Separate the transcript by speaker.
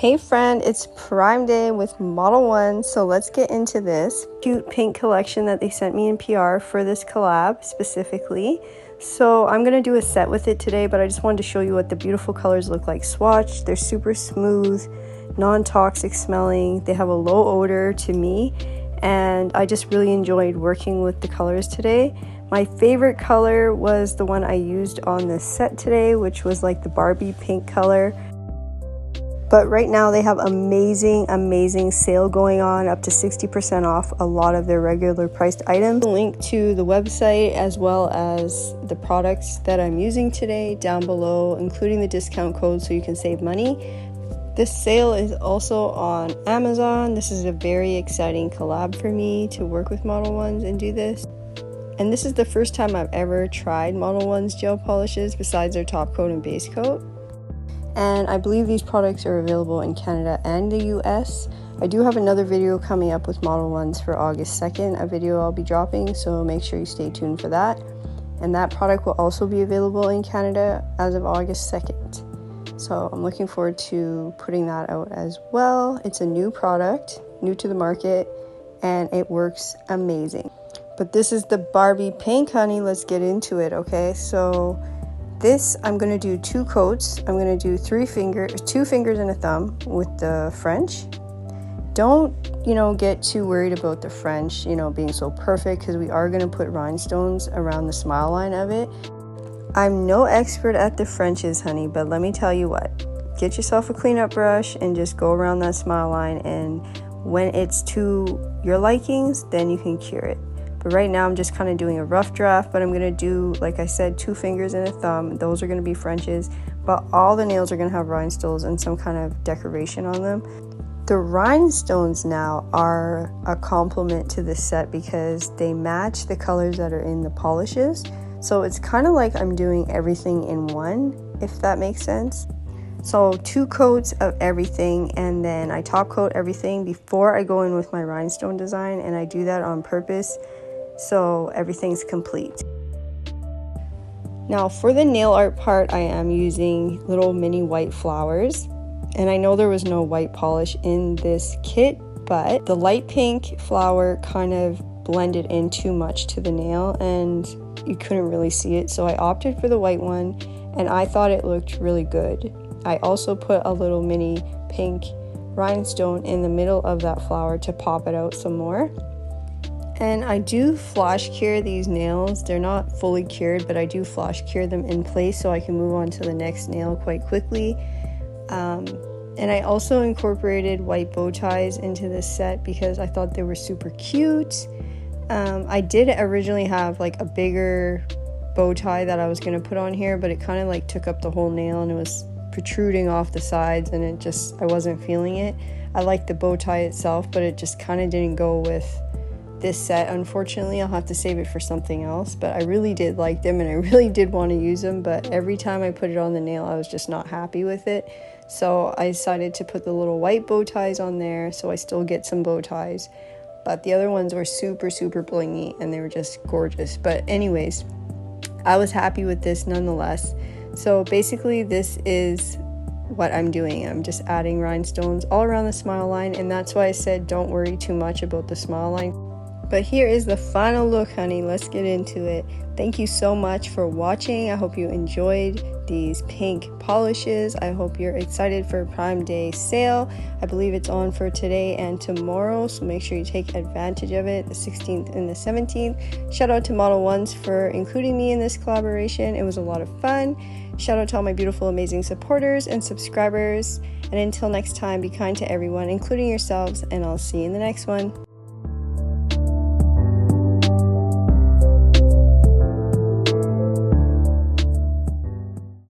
Speaker 1: Hey friend, it's Prime Day with Modelones, so let's get into this cute pink collection that they sent me in PR for this collab specifically. So I'm going to do a set with it today, but I just wanted to show you what the beautiful colors look like swatched. They're super smooth, non-toxic smelling, they have a low odor to me, and I just really enjoyed working with the colors today. My favorite color was the one I used on this set today, which was like the Barbie pink color. But right now they have amazing sale going on, up to 60% off a lot of their regular priced items. Link to the website as well as the products that I'm using today down below, including the discount code so you can save money. This sale is also on Amazon. This is a very exciting collab for me to work with Modelones and do this. And this is the first time I've ever tried Modelones gel polishes besides their top coat and base coat. And I believe these products are available in Canada and the US. I do have another video coming up with Modelones for August 2nd, a video I'll be dropping, so make sure you stay tuned for that. And that product will also be available in Canada as of August 2nd. So I'm looking forward to putting that out as well. It's a new product, new to the market, and it works amazing. But this is the Barbie pink, honey. Let's get into it, okay? So this, I'm going to do 2 coats. I'm going to do 2 fingers and a thumb with the French. Don't, get too worried about the French, being so perfect, because we are going to put rhinestones around the smile line of it. I'm no expert at the Frenches, honey, but let me tell you what. Get yourself a cleanup brush and just go around that smile line, and when it's to your likings, then you can cure it. But right now I'm just kind of doing a rough draft, but I'm going to do, like I said, 2 fingers and a thumb. Those are going to be Frenches, but all the nails are going to have rhinestones and some kind of decoration on them. The rhinestones now are a compliment to this set because they match the colors that are in the polishes. So it's kind of like I'm doing everything in one, if that makes sense. So 2 coats of everything, and then I top coat everything before I go in with my rhinestone design, and I do that on purpose so everything's complete. Now for the nail art part, I am using little mini white flowers, and I know there was no white polish in this kit, but the light pink flower kind of blended in too much to the nail and you couldn't really see it, so I opted for the white one, and I thought it looked really good. I also put a little mini pink rhinestone in the middle of that flower to pop it out some more. And I do flash cure these nails. They're not fully cured, but I do flash cure them in place so I can move on to the next nail quite quickly. And I also incorporated white bow ties into this set because I thought they were super cute. I did originally have like a bigger bow tie that I was going to put on here, but it kind of like took up the whole nail and it was protruding off the sides, and I wasn't feeling it. I liked the bow tie itself, but it just kind of didn't go with this set. Unfortunately, I'll have to save it for something else, but I really did like them and I really did want to use them, but every time I put it on the nail I was just not happy with it. So I decided to put the little white bow ties on there so I still get some bow ties, but the other ones were super blingy and they were just gorgeous. But anyways, I was happy with this nonetheless. So basically this is what I'm doing. I'm just adding rhinestones all around the smile line, and that's why I said don't worry too much about the smile line. But here is the final look, honey. Let's get into it. Thank you so much for watching. I hope you enjoyed these pink polishes. I hope you're excited for Prime Day sale. I believe it's on for today and tomorrow, so make sure you take advantage of it, the 16th and the 17th. Shout out to Modelones for including me in this collaboration. It was a lot of fun. Shout out to all my beautiful, amazing supporters and subscribers. And until next time, be kind to everyone, including yourselves, and I'll see you in the next one.